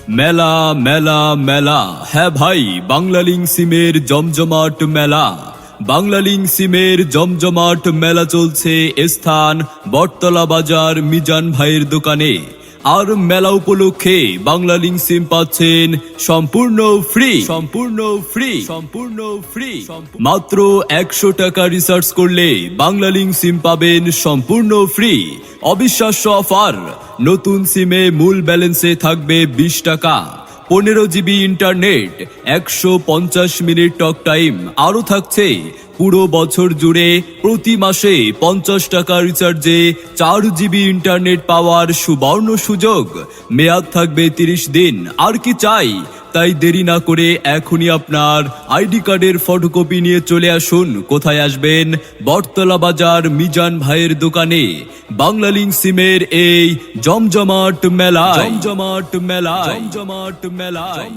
মেলা মেলা মেলা, হ্যাঁ ভাই, বাংলালিংক সিমের জমজমাট মেলা। বাংলালিংক সিমের জমজমাট মেলা চলছে স্থান বটতলা বাজার মিজান ভাইয়ের দোকানে। আর মেলা উপলক্ষে বাংলালিংক সিম পাচ্ছেন সম্পূর্ণ ফ্রি, সম্পূর্ণ ফ্রি, সম্পূর্ণ ফ্রি। মাত্র 100 টাকা রিচার্জ করলে বাংলালিংক সিম পাবেন সম্পূর্ণ ফ্রি। অবিশ্বাস্য অফার, নতুন সিমে মূল ব্যালেন্সে থাকবে 20 টাকা, 15 GB internet, 150 minute talk time. আরও থাকছে পুরো বছর জুড়ে প্রতি মাসে 50 টাকা রিচার্জে 4 জিবি ইন্টারনেট পাওয়ার সুবর্ণ সুযোগ। মেয়াদ থাকবে 30 দিন। আর কি চাই? তাই দেরি না করে এখনই আপনার আইডি কার্ডের ফটোকপি নিয়ে চলে আসুন। কোথায় আসবেন? বটতলা বাজার মিজান ভাইয়ের দোকানে। বাংলালিংক সিমের এই জমজমাট মেলায়, জমজমাট মেলায়, জমজমাট মেলায়।